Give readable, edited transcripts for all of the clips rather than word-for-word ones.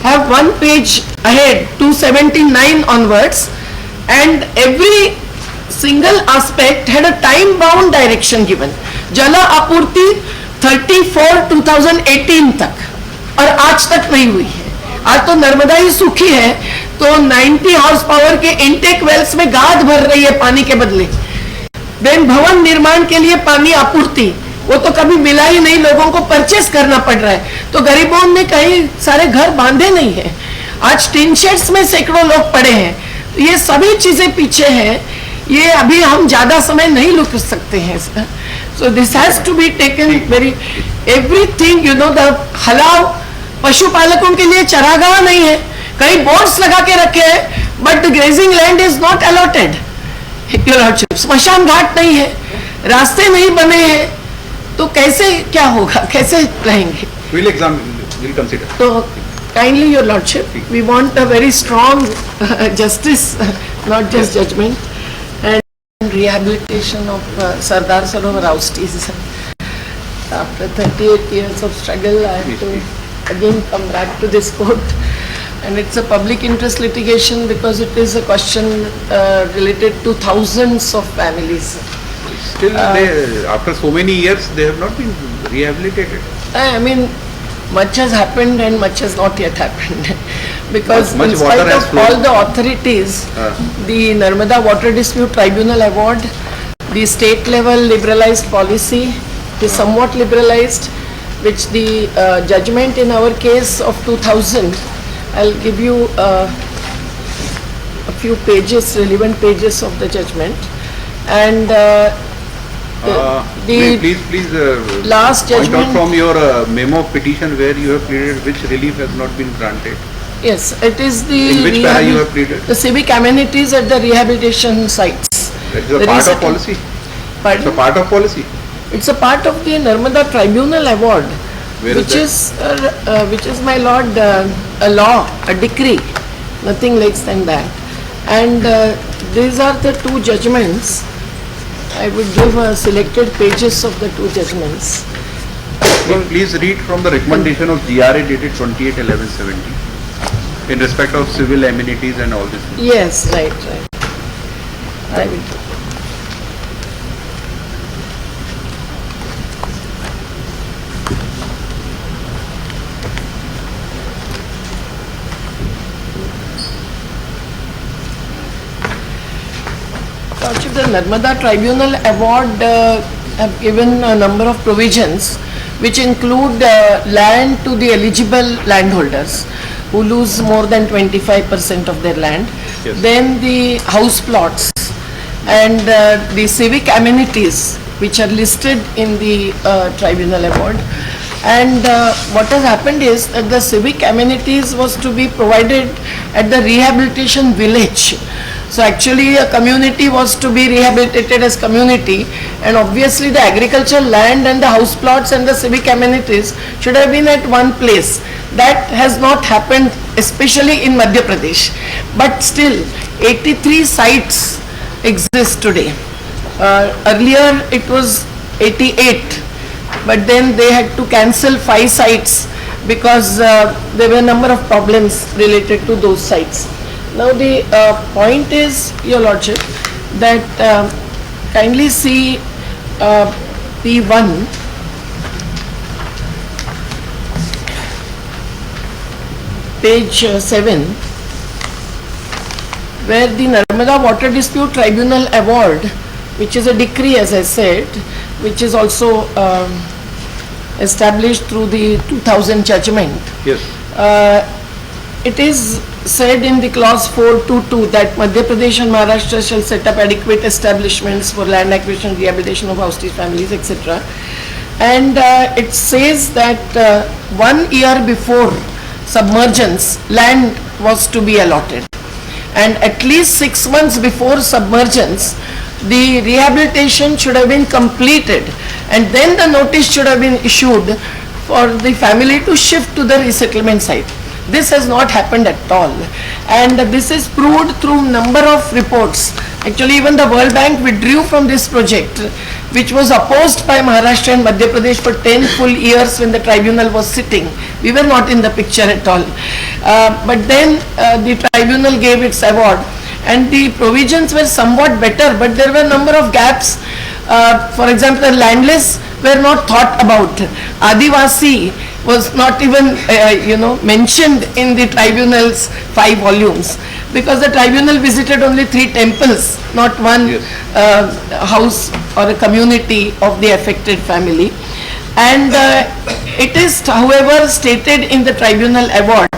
have one page ahead, 279 onwards, and every single aspect had a time-bound direction given. Jala Apurti 34/2018 तक, और आज तक नहीं हुई है. आज तो नर्मदा ही सूखी है, तो 90 हॉर्स पावर के इंटेक वेल्स में गाद भर रही है पानी के बदले. देन भवन निर्माण के लिए पानी आपूर्ति, वो तो कभी मिला ही नहीं, लोगों को परचेस करना पड़ रहा है. तो गरीबों ने कहीं सारे घर बांधे नहीं है. आज टिन शेड्स में सैकड़ों लोग पड़े हैं. ये सभी चीजें पीछे हैं. ये अभी हम ज्यादा समय नहीं रुक सकते हैं. So this has to be taken very everything, you know. The हलाव पशुपालकों के लिए चरागाह नहीं है. कई बोर्ड्स लगा के रखे हैं, but the grazing land is not allotted. स्मशान घाट नहीं है, रास्ते नहीं बने हैं, तो कैसे क्या होगा, कैसे रहेंगे? We'll examine, we'll consider. तो kindly your lordship, we want a very strong justice, not just judgment, and rehabilitation of Sardar Sarovar ousties. After 38 years of struggle, I have to again come back to this court, and it's a public interest litigation because it is a question related to thousands of families. Still, after so many years, they have not been rehabilitated. I mean, much has happened and much has not yet happened. Because much in spite of all the authorities, the Narmada Water Dispute Tribunal Award, the state level liberalized policy is somewhat liberalized, which the judgment in our case of 2000, I'll give you a few pages, relevant pages of the judgment. And please last judgment, point out from your memo petition where you have pleaded which relief has not been granted. Yes, it is the in which para you have pleaded? The civic amenities at the rehabilitation sites. That is a part of policy. Pardon? It's a part of policy. It's a part of the Narmada Tribunal Award, which is my lord a law, a decree, nothing less than that. And these are the two judgments. I would give selected pages of the two judgments. Please read from the recommendation of GRA dated 28/11/70 in respect of civil amenities and all this. Yes, right. I will. The Narmada Tribunal Award have given a number of provisions which include land to the eligible landholders who lose more than 25% of their land. Yes. Then the house plots and the civic amenities which are listed in the Tribunal Award. And what has happened is that the civic amenities was to be provided at the rehabilitation village. So actually a community was to be rehabilitated as community, and obviously the agricultural land and the house plots and the civic amenities should have been at one place. That has not happened, especially in Madhya Pradesh. But still 83 sites exist today. Earlier it was 88, but then they had to cancel 5 sites because there were a number of problems related to those sites. Now the point is, your lordship, that kindly see P1, page 7, where the Narmada Water Dispute Tribunal Award, which is a decree, as I said, which is also established through the 2000 judgment. Yes. It is said in the clause 422 that Madhya Pradesh and Maharashtra shall set up adequate establishments for land acquisition, rehabilitation of hostage families, etc. And it says that 1 year before submergence, land was to be allotted. And at least 6 months before submergence, the rehabilitation should have been completed. And then the notice should have been issued for the family to shift to the resettlement site. This has not happened at all, and this is proved through number of reports. Actually, even the World Bank withdrew from this project, which was opposed by Maharashtra and Madhya Pradesh for 10 full years when the tribunal was sitting. We were not in the picture at all. But then the tribunal gave its award, and the provisions were somewhat better, but there were a number of gaps. For example, the landless were not thought about. Adivasi was not even mentioned in the tribunal's 5 volumes, because the tribunal visited only 3 temples, not one house or a community of the affected family. And it is, however, stated in the tribunal award.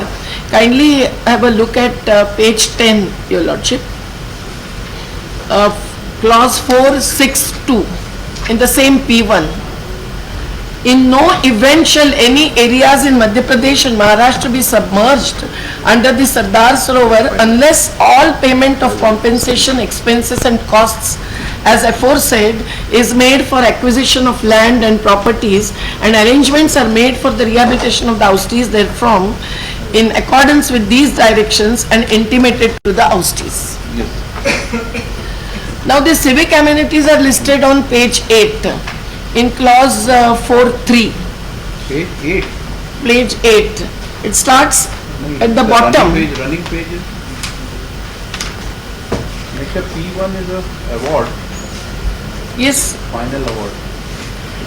Kindly have a look at page 10, Your Lordship. Clause 462 in the same P1. In no event shall any areas in Madhya Pradesh and Maharashtra be submerged under the Sardar Sarovar unless all payment of compensation, expenses and costs as aforesaid is made for acquisition of land and properties, and arrangements are made for the rehabilitation of the oustees therefrom in accordance with these directions and intimated to the oustees. Now the civic amenities are listed on page 8 in clause 4.3. Page 8. It starts at the bottom. Running page is P1 is a award. Yes. Final award.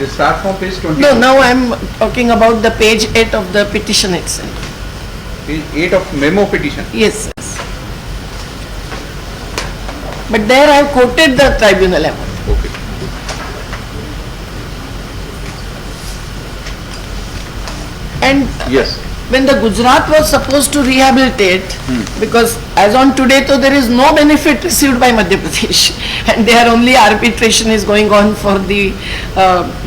It starts from page 20. No, now I am talking about the page 8 of the petition itself. Page 8 of memo petition. Yes, yes. But there I have quoted the tribunal award. Okay. And yes, when the Gujarat was supposed to rehabilitate, because as on today, so there is no benefit received by Madhya Pradesh, and there only arbitration is going on for the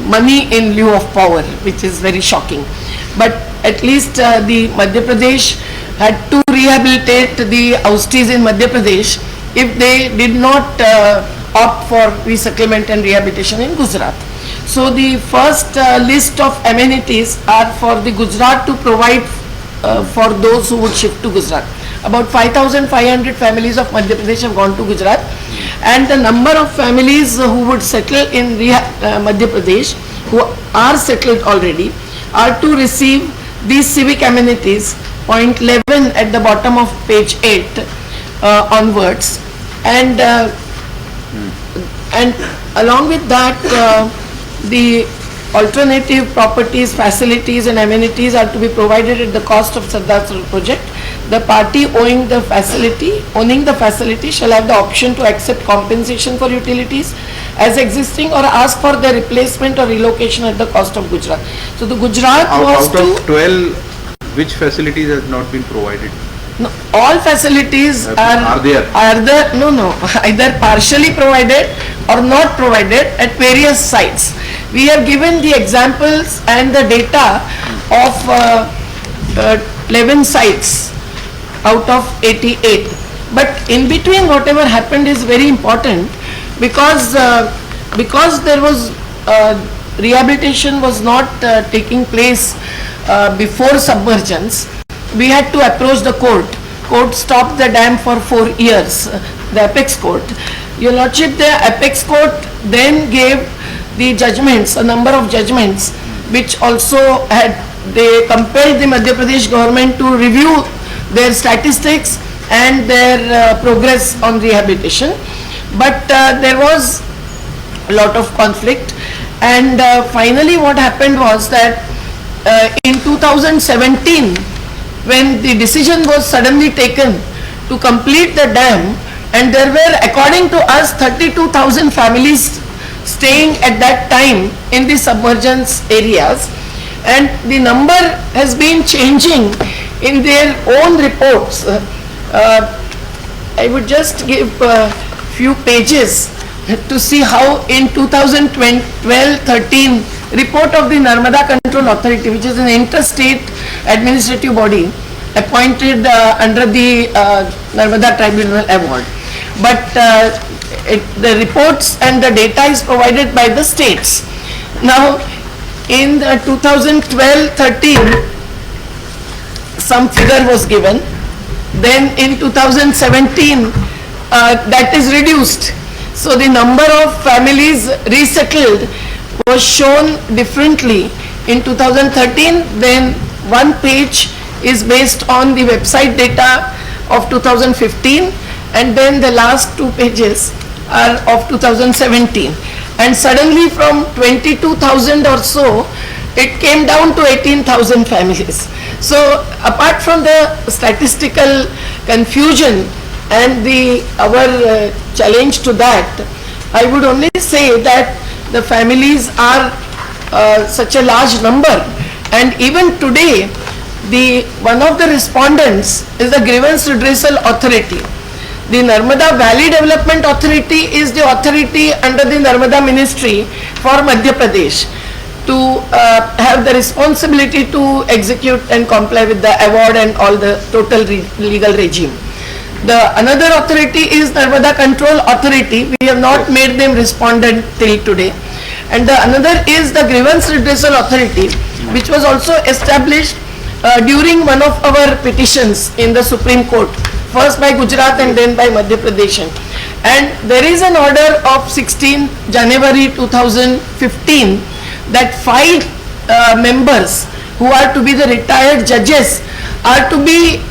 money in lieu of power, which is very shocking. But at least the Madhya Pradesh had to rehabilitate the oustees in Madhya Pradesh if they did not opt for resettlement and rehabilitation in Gujarat. So the first list of amenities are for the Gujarat to provide for those who would shift to Gujarat. About 5,500 families of Madhya Pradesh have gone to Gujarat, and the number of families who would settle in Madhya Pradesh, who are settled already, are to receive these civic amenities, point 11 at the bottom of page 8 onwards, and along with that the alternative properties, facilities and amenities are to be provided at the cost of Sardar Sarovar project. The party owning the facility shall have the option to accept compensation for utilities as existing or ask for their replacement or relocation at the cost of Gujarat. So the Gujarat was out of 12, which facilities has not been provided? No, all facilities are there. Either partially provided or not provided at various sites. We have given the examples and the data of 11 sites out of 88. But in between, whatever happened is very important, because there was rehabilitation was not taking place before submergence. We had to approach the court. Court stopped the dam for 4 years, the Apex Court. Your Lordship, the Apex Court then gave the judgments, a number of judgments, which also they compelled the Madhya Pradesh government to review their statistics and their progress on rehabilitation. But there was a lot of conflict, and finally what happened was that in 2017, when the decision was suddenly taken to complete the dam, and there were, according to us, 32,000 families staying at that time in the submergence areas, and the number has been changing in their own reports. I would just give a few pages to see how in 2012-13 report of the Narmada Control Authority, which is an interstate administrative body appointed under the Narmada Tribunal Award. But the reports and the data is provided by the states. Now, in 2012-13, some figure was given. Then in 2017, that is reduced. So the number of families resettled was shown differently in 2013. Then one page is based on the website data of 2015, and then the last 2 pages are of 2017. And suddenly from 22,000 or so, it came down to 18,000 families. So apart from the statistical confusion and our challenge to that, I would only say that the families are such a large number, and even today one of the respondents is the Grievance Redressal Authority. The Narmada Valley Development Authority is the authority under the Narmada Ministry for Madhya Pradesh to have the responsibility to execute and comply with the award and all the total legal regime. The another authority is Narmada Control Authority. We have not made them respondent till today. And the another is the Grievance Redressal Authority, which was also established during one of our petitions in the Supreme Court, first by Gujarat and then by Madhya Pradesh. And there is an order of 16 January 2015 that 5 members who are to be the retired judges are to be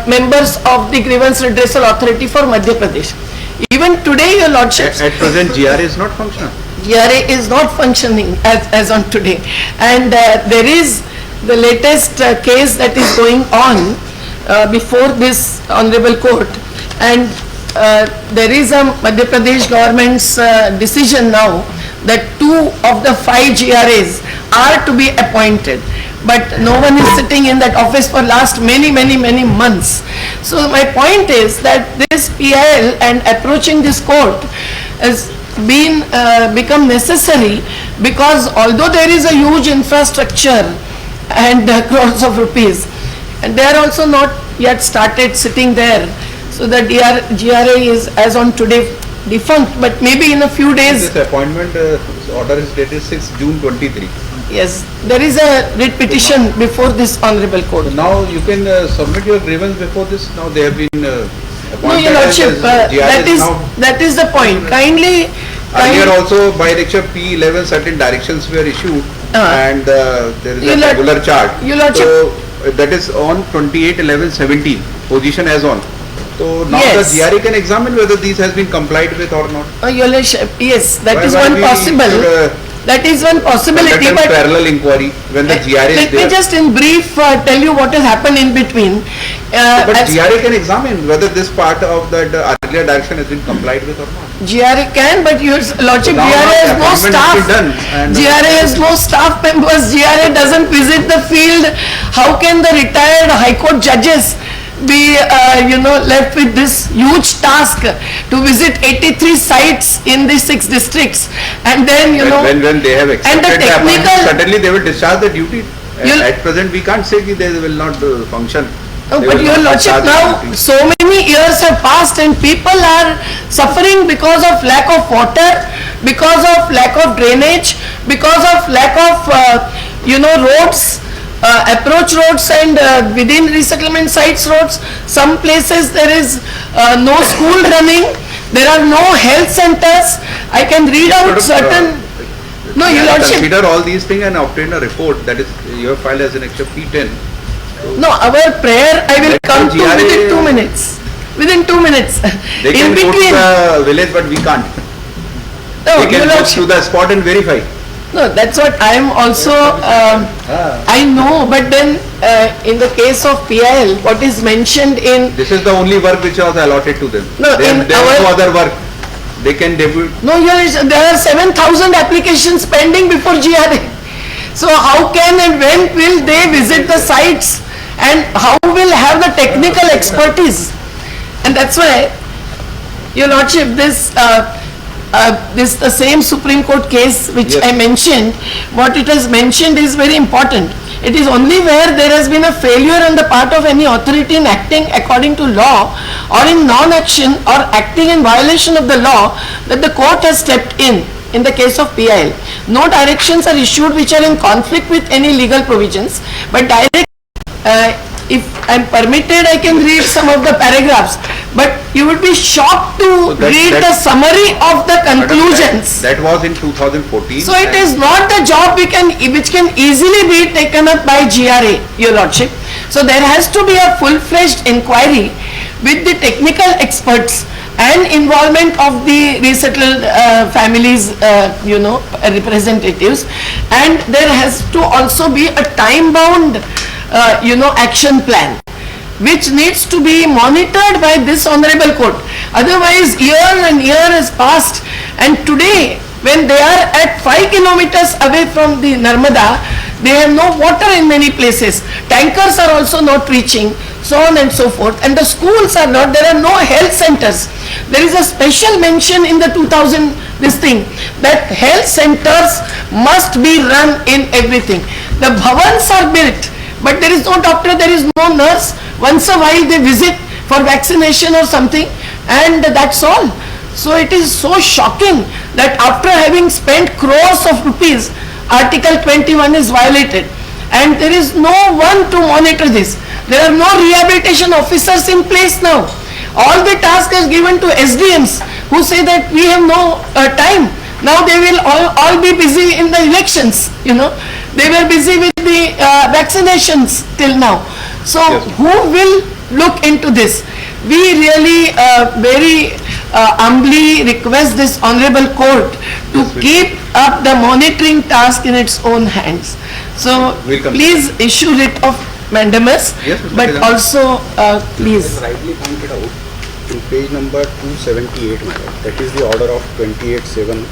members of the Grievance Redressal Authority for Madhya Pradesh. Even today, Your Lordship, at present GRA is not functional. GRA is not functioning as on today, and there is the latest case that is going on before this honorable court, and there is a Madhya Pradesh government's decision now that 2 of the 5 GRAs are to be appointed, but no one is sitting in that office for last many months. So my point is that this PIL and approaching this court has become necessary, because although there is a huge infrastructure and crores of rupees, and they are also not yet started sitting there. So the GRA is as on today defunct, but maybe in a few days. This appointment order is dated 6 June 23. Yes, there is a writ petition before this honorable court. So now you can submit your grievance before this. Now they have been appointed. No, Your Lordship, that is the point. Kindly. Earlier also by lecture P11 certain directions were issued, and there is a regular chart. Your Lordship, so that is on 28/11/17 position as on. So now yes, the GRA can examine whether these has been complied with or not. Your Lordship, yes, that is Why one we possible. should, That is one possibility, but parallel inquiry when the GRA is let me there. just in brief tell you what has happened in between. But GRA can examine whether this part of the earlier direction has been complied with or not. GRA can, but Your Lordship, So now GRA has the no appointment staff. has been done, and GRA has no staff members. GRA doesn't visit the field. How can the retired High Court judges be left with this huge task to visit 83 sites in the 6 districts, and then when they have and the accepted the appointment, technical, suddenly they will discharge the duty. At present we can't say that they will not function. no, They but will Your not Lordship, discharge the now duty. so many years have passed and people are suffering because of lack of water, because of lack of drainage, because of lack of roads, approach roads, and within resettlement sites roads. Some places there is no school running, there are no health centers. I can read out certain. No, Your Lordship. Consider all these things and obtain a report that is your file as an extra P10. No, our prayer I will Let come the to GRA within 2 minutes. Within 2 minutes. They In can go to between. the village, but we can't. No, They Your can go Lordship. to the spot and verify. No, that's what I am also, I know, but then in the case of PIL, what is mentioned in, This is the only work which was allotted to them. No, There in is no our- other work. They can debut. no, there are 7,000 applications pending before GRA. So how can and when will they visit the sites, and how will have the technical expertise? And that's why, Your Lordship, this the same Supreme Court case which Yes. I mentioned, what it has mentioned is very important. It is only where there has been a failure on the part of any authority in acting according to law, or in non-action or acting in violation of the law, that the court has stepped in the case of PIL. No directions are issued which are in conflict with any legal provisions, but if I'm permitted, I can read some of the paragraphs, but you would be shocked to read the summary of the conclusions. That was in 2014. So it is not the job which can easily be taken up by GRA, Your Lordship. So there has to be a full-fledged inquiry with the technical experts and involvement of the resettled families, representatives, and there has to also be a time-bound, action plan, which needs to be monitored by this honorable court. Otherwise, year and year has passed, and today, when they are at 5 kilometers away from the Narmada, they have no water in many places. Tankers are also not reaching, so on and so forth. And the schools are not, there are no health centers. There is a special mention in the 2000, this thing, that health centers must be run in everything. The bhavans are built, but there is no doctor, there is no nurse. Once a while they visit for vaccination or something, and that's all. So it is so shocking that after having spent crores of rupees, Article 21 is violated, and there is no one to monitor this. There are no rehabilitation officers in place now. All the task is given to SDMs, who say that we have no time. Now they will all be busy in the elections, They were busy with the vaccinations till now. So who will look into this? We really very humbly request this honorable court to keep up the monitoring task in its own hands. So please issue writ of mandamus, but also please. Rightly pointed out in page number 278, madam, that is the order of 28/7